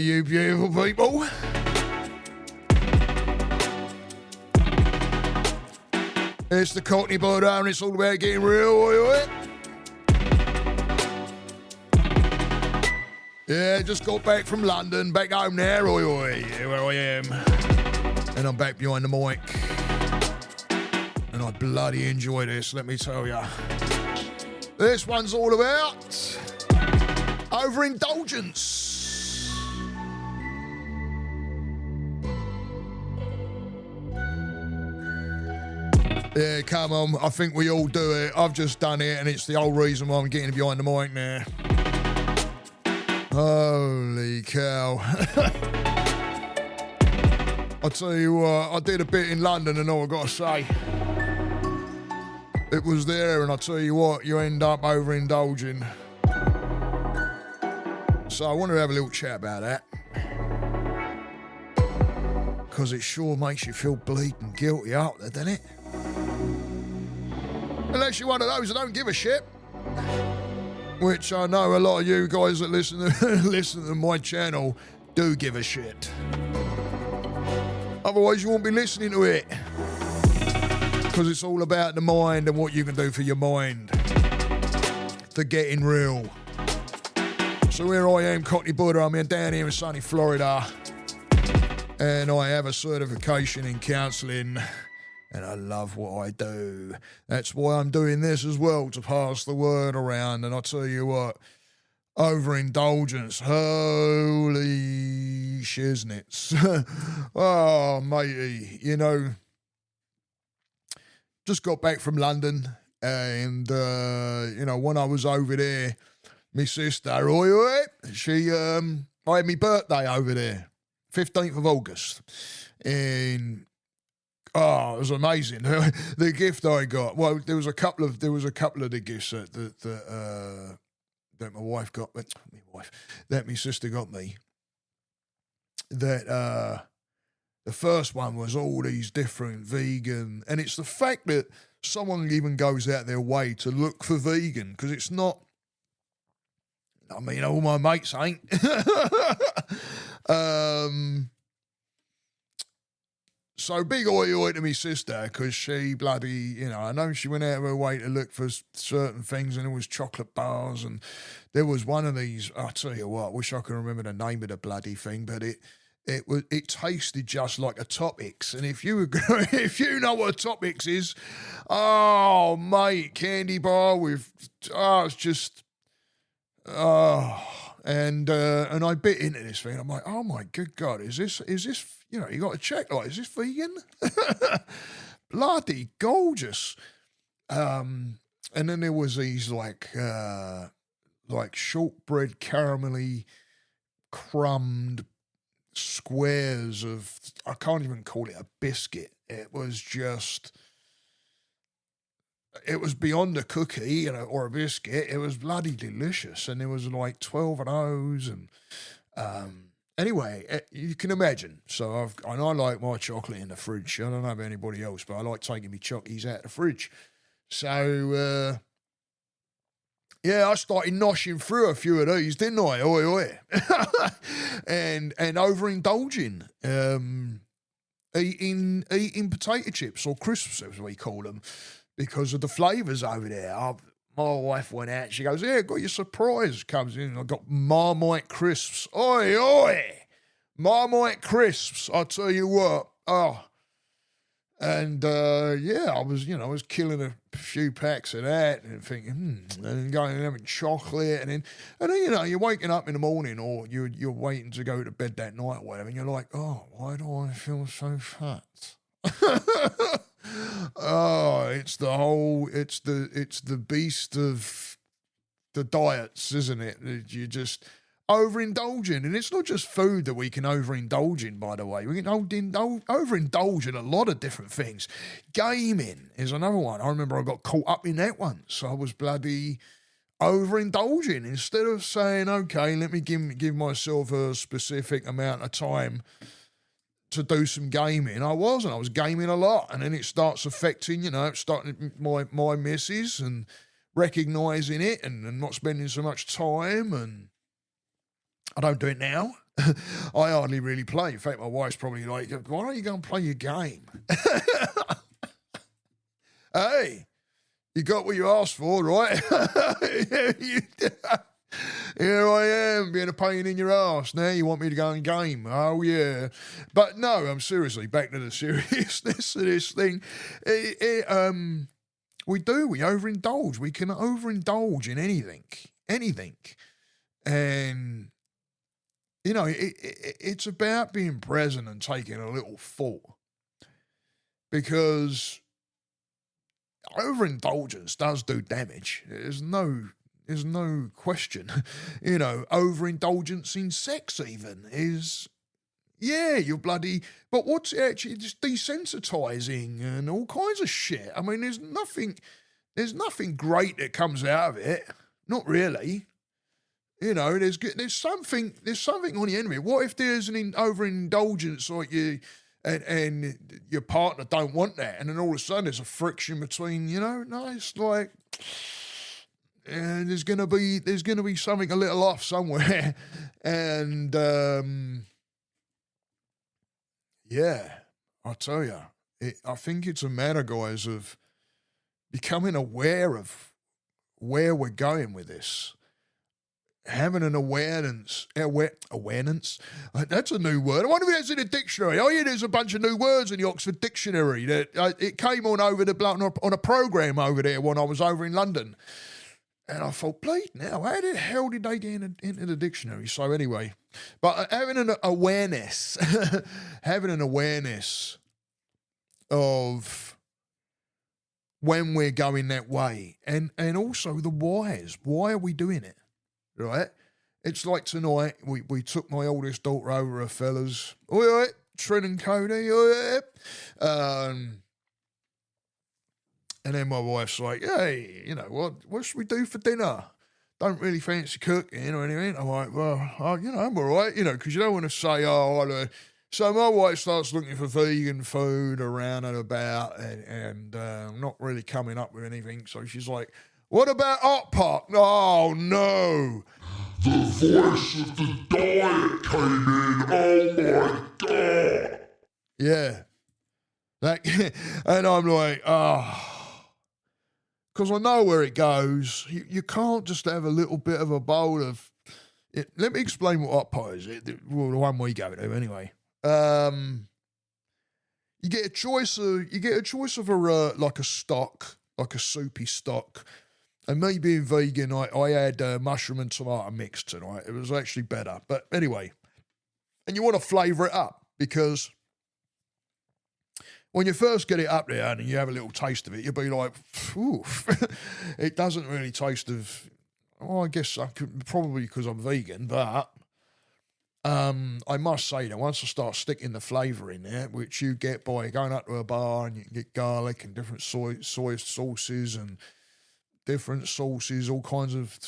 you beautiful people. It's the Cockney border and it's all about getting real, oi. Yeah, just got back from London, back home now, oi. Yeah, where I am. And I'm back behind the mic. And I bloody enjoy this, let me tell ya. This one's all about overindulgence. Yeah, come on, I think we all do it. I've just done it and it's the whole reason why I'm getting behind the mic now. Holy cow. I'll tell you what, I did a bit in London and all I've got to say. It was there and I'll tell you what, you end up overindulging. So I want to have a little chat about that. Because it sure makes you feel bleeding guilty out there, doesn't it? Unless you're one of those that don't give a shit. Which I know a lot of you guys that listen to my channel do give a shit. Otherwise you won't be listening to it. Because it's all about the mind and what you can do for your mind. For getting real. So here I am, Cockney Buddha, I'm down here in sunny Florida. And I have a certification in counselling. And I love what I do. That's why I'm doing this as well, to pass the word around. And I'll tell you what, overindulgence, holy shiznits. Oh, matey, you know, just got back from London. And, you know, when I was over there, my sister, she, I had my birthday over there, 15th of August. And oh, it was amazing. The gift I got. Well, there was a couple of the gifts that my wife got. That my sister got me. That the first one was all these different vegan, and it's the fact that someone even goes out their way to look for vegan, because it's not. I mean, all my mates ain't. So big oi to me sister, because she bloody, you know, I know she went out of her way to look for certain things, and there was chocolate bars, and there was one of these, I'll tell you what, I wish I could remember the name of the bloody thing, but it tasted just like a Toppix, and if you know what a Toppix is, oh mate, candy bar with, it's just, and I bit into this thing. I'm like, oh my good God, is this? You know, you got to check. Like, is this vegan? Bloody gorgeous. And then there was these like shortbread caramelly crumbed squares of. I can't even call it a biscuit. It was just. It was beyond a cookie, you know, or a biscuit. It was bloody delicious, and there was like 12 of those, and anyway, you can imagine. So I like my chocolate in the fridge. I don't know about anybody else, but I like taking my chockies out of the fridge. So yeah, I started noshing through a few of these, didn't I? Oi. and overindulging, eating potato chips or crisps, as we call them. Because of the flavours over there. My wife went out, she goes, yeah, got your surprise. Comes in, I got Marmite crisps. Oi! Marmite crisps, I'll tell you what. Oh. And, yeah, I was killing a few packs of that and thinking, and going and having chocolate. And then, you know, you're waking up in the morning or you're waiting to go to bed that night or whatever, and you're like, oh, why do I feel so fat? Oh, it's the beast of the diets, isn't it? You just overindulging, and it's not just food that we can overindulge in, by the way. We can overindulge in a lot of different things. Gaming is another one. I remember I got caught up in that once. I was bloody overindulging. Instead of saying, okay, let me give myself a specific amount of time to do some gaming. I was gaming a lot, and then it starts affecting, you know, my missus and recognising it and not spending so much time, and I don't do it now. I hardly really play. In fact, my wife's probably like, why don't you go and play your game? Hey, you got what you asked for, right? Here I am, being a pain in your ass. Now you want me to go and game. Oh, yeah. But no, I'm seriously, back to the seriousness of this thing. We overindulge. We can overindulge in anything. And, you know, it's about being present and taking a little thought. Because overindulgence does do damage. There's no question. You know, overindulgence in sex even is, yeah, you're bloody, but what's actually just desensitizing and all kinds of shit. I mean, there's nothing great that comes out of it. Not really. You know, there's something on the end of it. What if there's an overindulgence like you and your partner don't want that, and then all of a sudden there's a friction between, you know, no, it's like, and there's gonna be something a little off somewhere, and yeah, I tell you, I think it's a matter, guys, of becoming aware of where we're going with this. Having an awareness. That's a new word. I wonder if that's in a dictionary. Oh yeah, there's a bunch of new words in the Oxford Dictionary. That it came on over on a program over there when I was over in London, and I thought, bleed now, how the hell did they get into the dictionary? So anyway, but having an awareness, of when we're going that way, and also the whys. Why are we doing it? Right? It's like tonight, we took my oldest daughter over her fellas. All right, Trin and Cody, all right. And then my wife's like, hey, you know, what should we do for dinner? Don't really fancy cooking or anything. I'm like, well, I'm all right, you know, because you don't want to say, so my wife starts looking for vegan food around and about, and not really coming up with anything. So she's like, what about hot pot? Oh, no. The voice of the diet came in. Oh, my God. Yeah. And I'm like, because I know where it goes. You can't just have a little bit of a bowl of it. Let me explain what hot pot is. Well, the one we go to anyway. You get a choice of like a stock, like a soupy stock. And me being vegan, I had mushroom and tomato mix tonight. It was actually better. But anyway, and you want to flavour it up, because when you first get it up there and you have a little taste of it, you'll be like, oof. It doesn't really taste of, I guess I could, probably because I'm vegan, but I must say that once I start sticking the flavour in there, which you get by going up to a bar and you can get garlic and different soy sauces and different sauces, all kinds of,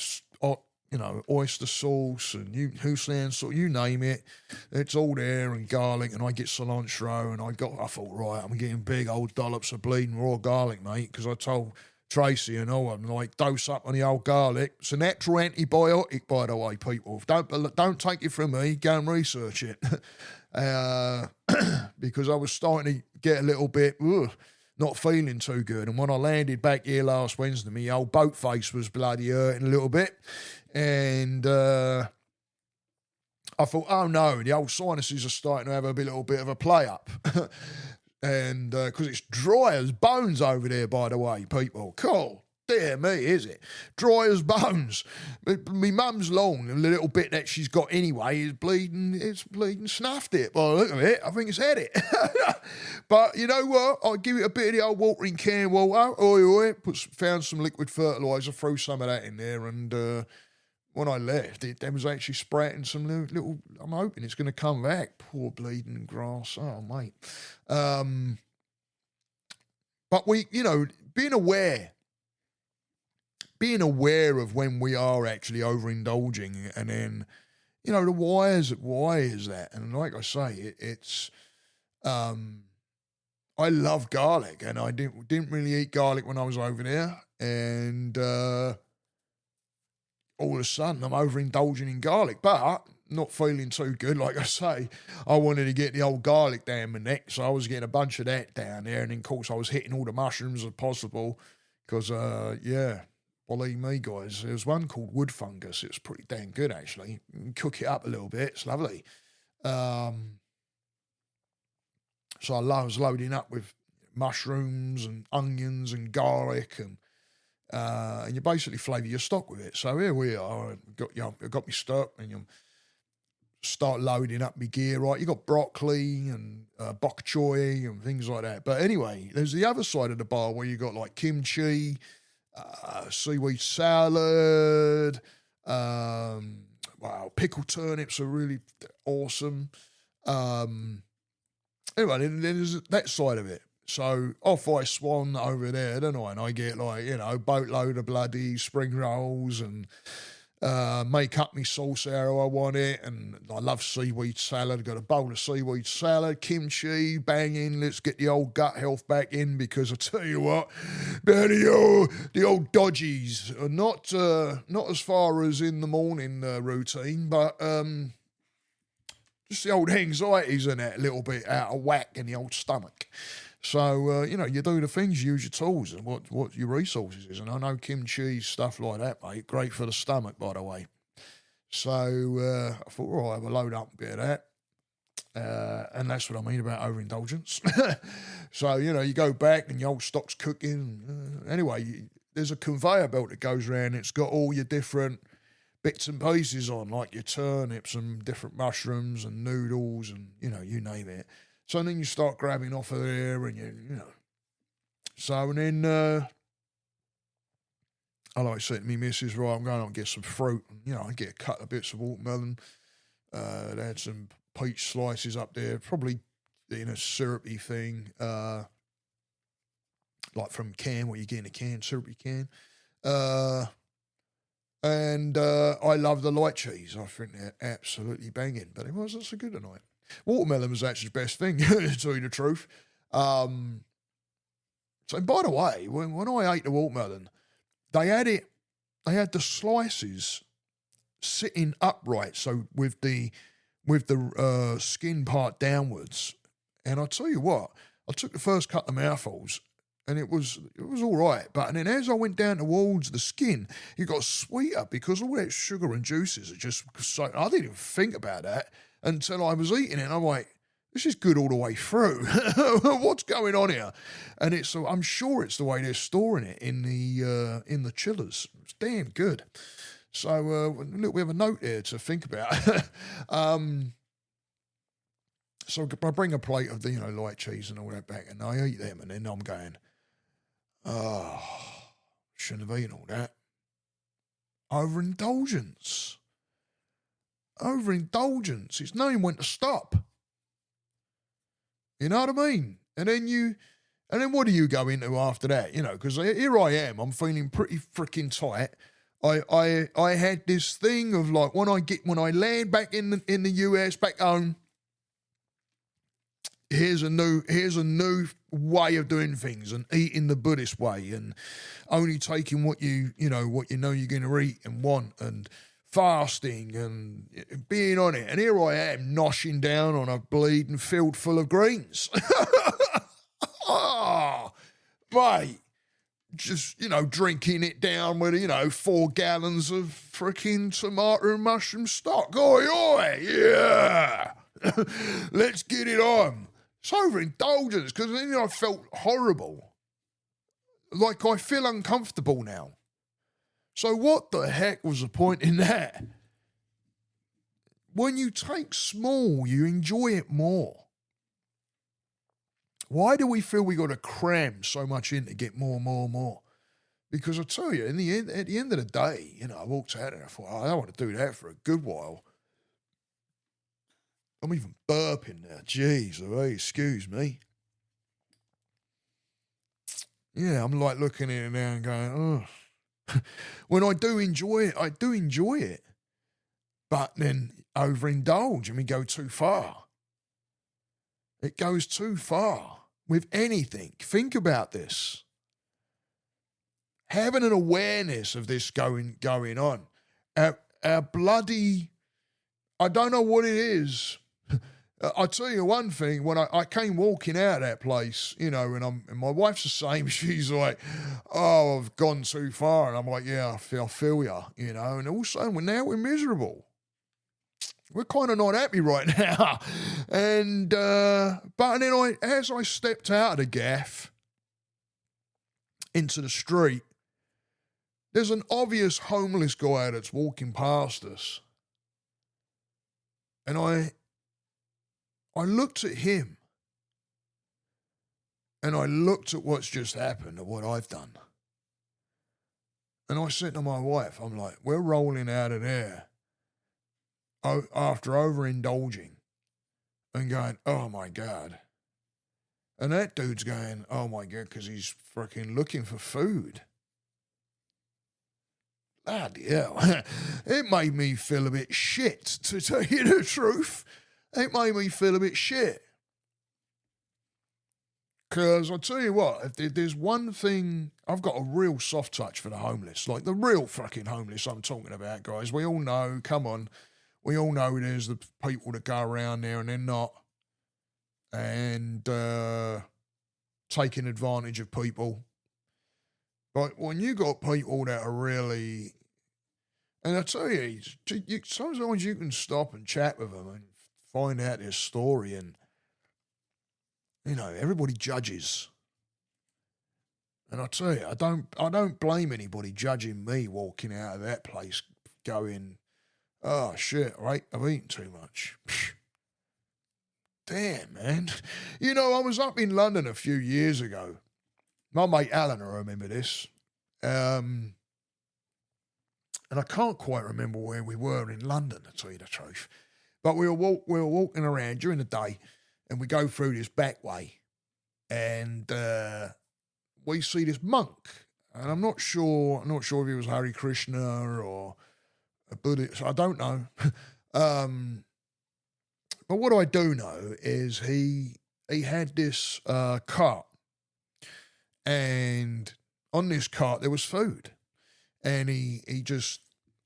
oyster sauce and Houston sauce, you name it. It's all there, and garlic, and I get cilantro, and I thought, right, I'm getting big old dollops of bleeding raw garlic, mate, because I told Tracy and all, I'm like, dose up on the old garlic. It's a natural antibiotic, by the way, people. Don't take it from me. Go and research it. Because I was starting to get a little bit, not feeling too good. And when I landed back here last Wednesday, my old boat face was bloody hurting a little bit. And I thought, oh no, the old sinuses are starting to have a little bit of a play up. And because it's dry as bones over there, by the way, people. Cool. Dear me, is it? Dry as bones. My mum's long, and the little bit that she's got anyway is bleeding, snuffed it. By the look of it, I think it's had it. But you know what? I give it a bit of the old watering can water, found some liquid fertiliser, threw some of that in there, and when I left, there was actually sprouting some little, I'm hoping it's going to come back. Poor bleeding grass. Oh, mate. But being aware of when we are actually overindulging, and then, the why is that? And like I say, it's I love garlic, and I didn't really eat garlic when I was over there, and all of a sudden I'm overindulging in garlic. But not feeling too good. Like I say, I wanted to get the old garlic down my neck, so I was getting a bunch of that down there, and then, of course, I was hitting all the mushrooms as possible because, believe me, guys, there's one called wood fungus. It's pretty damn good, actually. You can cook it up a little bit. It's lovely. So I was loading up with mushrooms and onions and garlic, and you basically flavour your stock with it. So here we are. I got my stock, and you start loading up my gear. Right, you got broccoli and bok choy and things like that. But anyway, there's the other side of the bar where you got like kimchi, seaweed salad. Wow, pickled turnips are really awesome. Anyway, then there's that side of it. So off I swan over there, don't I? And I get like, boatload of bloody spring rolls and make up my sauce how I want it. And I love seaweed salad. Got a bowl of seaweed salad, kimchi, bang in. Let's get the old gut health back in, because I tell you what, the old dodgies are not as far as in the morning routine, but just the old anxieties and that a little bit out of whack in the old stomach. So, you do the things, use your tools and what your resources is. And I know kimchi, stuff like that, mate, great for the stomach, by the way. So I thought, all right, we'll load up a bit of that. And that's what I mean about overindulgence. So, you go back and your old stock's cooking. Anyway, there's a conveyor belt that goes around. It's got all your different bits and pieces on, like your turnips and different mushrooms and noodles and, you name it. So then you start grabbing off of there and So, and then I like saying to me missus, right, I'm going out and get some fruit. And, I get a couple of bits of watermelon. They had some peach slices up there, probably in a syrupy thing, like from can, what you get in a can, syrupy can. And I love the light cheese. I think they're absolutely banging. But it wasn't so good tonight. Watermelon was actually the best thing, to tell you the truth. So, by the way, when I ate the watermelon, they had the slices sitting upright, so with the skin part downwards. And I tell you what, I took the first couple of mouthfuls, and it was all right. But then as I went down towards the skin, it got sweeter because all that sugar and juices are just so. I didn't even think about that until I was eating it. And I'm like, this is good all the way through. What's going on here? And I'm sure it's the way they're storing it in the chillers. It's damn good. So look, we have a note there to think about. So I bring a plate of the light cheese and all that back, and I eat them, and then I'm going, oh, shouldn't have eaten all that. Overindulgence. Overindulgence. It's knowing when to stop. You know what I mean? And then what do you go into after that? Because here I am. I'm feeling pretty freaking tight. I had this thing of like when I land back in the US, back home. Here's a new way of doing things, and eating the Buddhist way, and only taking what you know you're going to eat and want, and fasting and being on it. And here I am noshing down on a bleeding field full of greens. Oh, mate, just drinking it down with 4 gallons of freaking tomato and mushroom stock. Oi, oi, yeah. Let's get it on. It's overindulgence, because then I felt horrible. Like I feel uncomfortable now. So what the heck was the point in that? When you take small, you enjoy it more. Why do we feel we got to cram so much in to get more and more and more? Because I tell you, at the end of the day, I walked out and I thought, I don't want to do that for a good while. I'm even burping now. Jeez, excuse me. Yeah, I'm like looking at it now and going, oh. When I do enjoy it, I do enjoy it. But then overindulge and we go too far. It goes too far with anything. Think about this. Having an awareness of this going on. Our bloody I don't know what it is. I'll tell you one thing, when I came walking out of that place, you know, and my wife's the same, she's like, oh, I've gone too far. And I'm like, yeah, I feel you, you know, and also now we're miserable. We're kind of not happy right now. And, but then as I stepped out of the gaff into the street, there's an obvious homeless guy that's walking past us. And I looked at him. And I looked at what's just happened, at what I've done. And I said to my wife, I'm like, we're rolling out of there after overindulging and going, oh my God. And that dude's going, oh my God, because he's freaking looking for food. Bloody hell. It made me feel a bit shit, to tell you the truth. It made me feel a bit shit. Because I'll tell you what, if there's one thing, I've got a real soft touch for the homeless, like the real fucking homeless I'm talking about, guys. We all know, come on, we all know there's the people that go around there and they're not, and taking advantage of people. But when you got people that are really, and I tell you, sometimes you can stop and chat with them and find out their story, and you know, everybody judges. And I tell you, I don't blame anybody judging me walking out of that place going, oh shit, right, I've eaten too much. Damn, man. You know, I was up in London a few years ago. My mate Alan, I remember this. And I can't quite remember where we were in London, to tell you the truth. But we were walking around during the day, and we go through this back way, and we see this monk, and I'm not sure if he was Hare Krishna or a Buddhist. I don't know. But what I do know is he had this cart, and on this cart there was food, and I said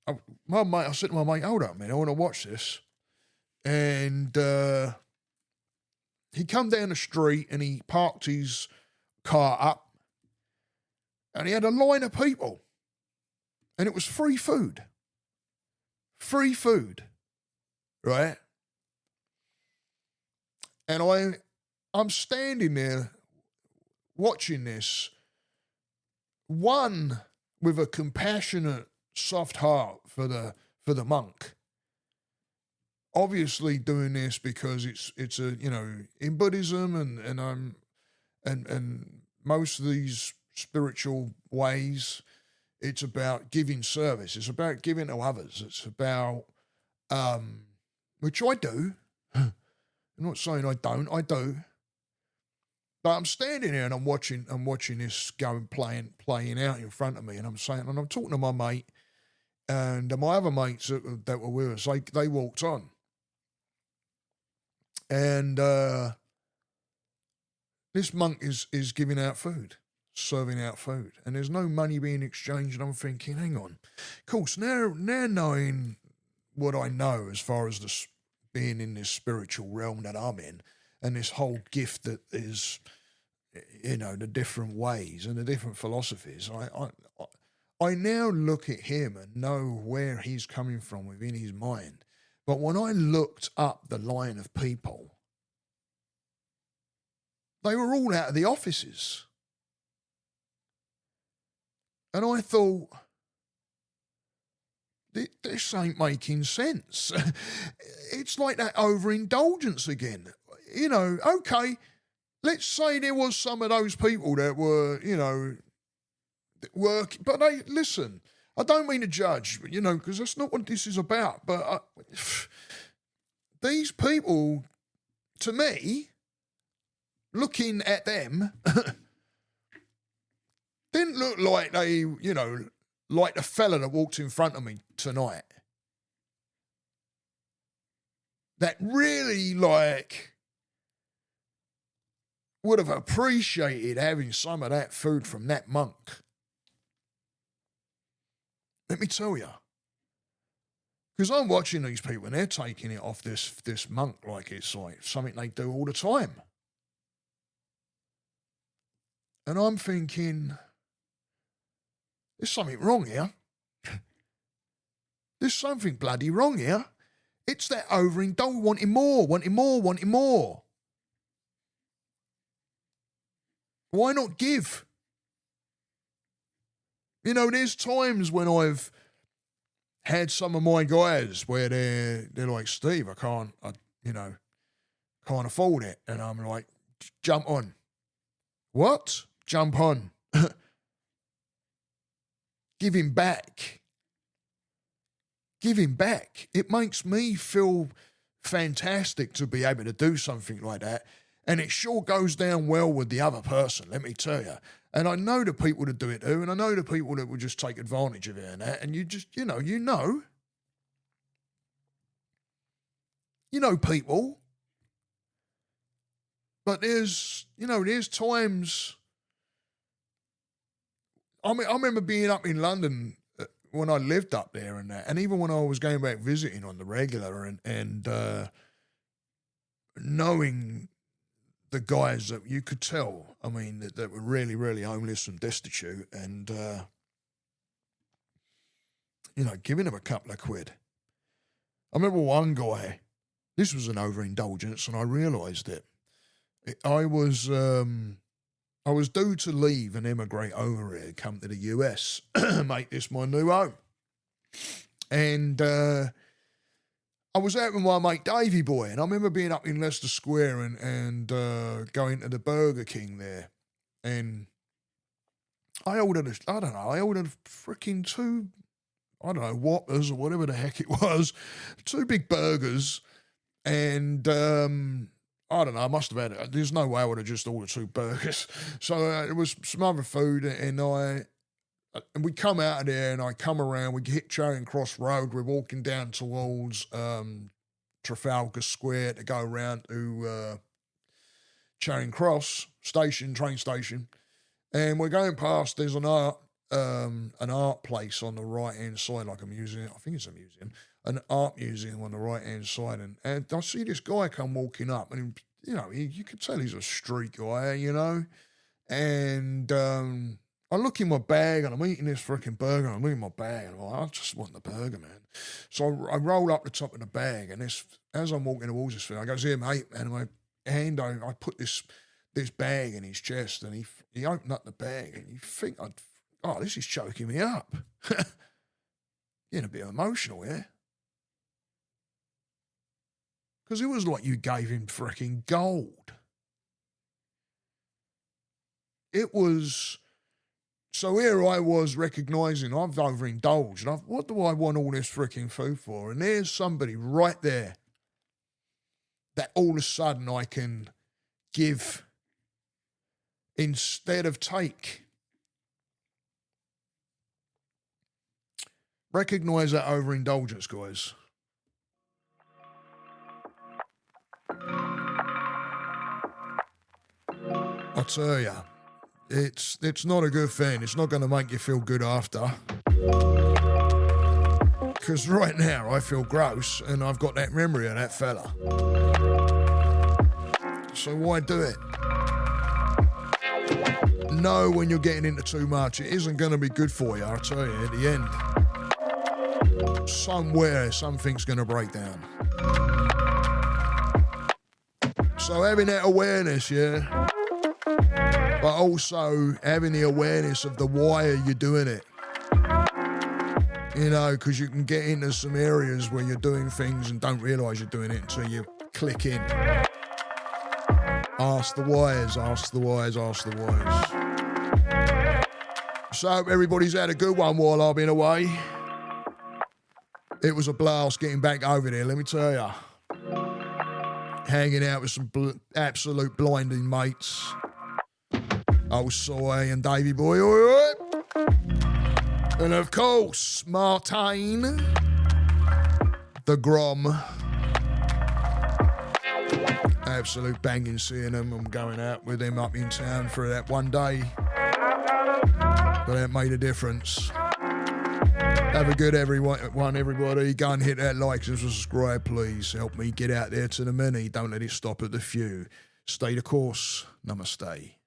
to my mate, hold up, man, I want to watch this, and he come down the street and he parked his car up, and he had a line of people, and it was free food, right? And I'm standing there watching this, one with a compassionate, soft heart for the monk. Obviously doing this because it's a, you know, in Buddhism and most of these spiritual ways, it's about giving service. It's about giving to others. It's about, which I do. I'm not saying I don't, I do. But I'm standing there and I'm watching this playing out in front of me, and I'm talking to my mate and my other mates that were with us. They walked on, and this monk is giving out food, serving out food, and there's no money being exchanged. And I'm thinking, hang on, of course, now knowing what I know as far as being in this spiritual realm that I'm in, and this whole gift that is, you know, the different ways and the different philosophies, I now look at him and know where he's coming from within his mind. But when I looked up the line of people, they were all out of the offices. And I thought, this ain't making sense. It's like that overindulgence again. You know, okay, let's say there was some of those people that were, you know, but listen, I don't mean to judge, you know, because that's not what this is about. But these people, to me, looking at them, didn't look like they, you know, like the fella that walked in front of me tonight. That really, like, would have appreciated having some of that food from that monk. Let me tell you. Because I'm watching these people and they're taking it off this monk like it's like something they do all the time. And I'm thinking, there's something wrong here. There's something bloody wrong here. It's that overindulgence, wanting more, wanting more, wanting more. Why not give? You know, there's times when I've had some of my guys where they're like, Steve, I can't afford it. And I'm like, jump on. What? Jump on. Give him back. Give him back. It makes me feel fantastic to be able to do something like that. And it sure goes down well with the other person, let me tell you. And I know the people that do it too, and I know the people that will just take advantage of it and that. And you just, you know people. But there's times. I remember being up in London when I lived up there and that, and even when I was going back visiting on the regular and knowing the guys that you could tell, I mean, that were really, really homeless and destitute and, giving them a couple of quid. I remember one guy, this was an overindulgence and I realised it. I was due to leave and emigrate over here, come to the US, make this my new home. And I was out with my mate Davey Boy, and I remember being up in Leicester Square and going to the Burger King there. And I ordered freaking two, Whoppers or whatever the heck it was, two big burgers. And I must have had, there's no way I would have just ordered two burgers. So it was some other food, and we come out of there, and I come around, we hit Charing Cross Road, we're walking down towards Trafalgar Square to go around to Charing Cross train station, and we're going past, there's an art place on the right-hand side, like a museum, I think it's a museum, an art museum on the right-hand side, and I see this guy come walking up, and, you could tell he's a street guy, and I look in my bag, and I'm eating this freaking burger, and I'm eating my bag, and I'm like, I just want the burger, man. So I roll up the top of the bag, and as I'm walking towards this thing, I goes, here, mate, and my hand, I put this bag in his chest, and he opened up the bag, and you think, this is choking me up. Getting a bit emotional, yeah? Because it was like you gave him freaking gold. It was... So here I was recognising I've overindulged. What do I want all this freaking food for? And there's somebody right there that all of a sudden I can give instead of take. Recognise that overindulgence, guys. I tell ya. It's not a good thing. It's not going to make you feel good after. Because right now I feel gross and I've got that memory of that fella. So why do it? Know when you're getting into too much. It isn't going to be good for you, I tell you, at the end. Somewhere, something's going to break down. So having that awareness, yeah? But also having the awareness of the why are you doing it. Because you can get into some areas where you're doing things and don't realise you're doing it until you click in. Ask the whys, ask the whys, ask the whys. So hope everybody's had a good one while I've been away. It was a blast getting back over there, let me tell you. Hanging out with some absolute blinding mates. Old Soy and Davey Boy, all right? And of course, Martine, the Grom. Absolute banging seeing them. I'm going out with them up in town for that one day. But that made a difference. Have a good everybody. Go and hit that like and subscribe, please. Help me get out there to the many. Don't let it stop at the few. Stay the course. Namaste.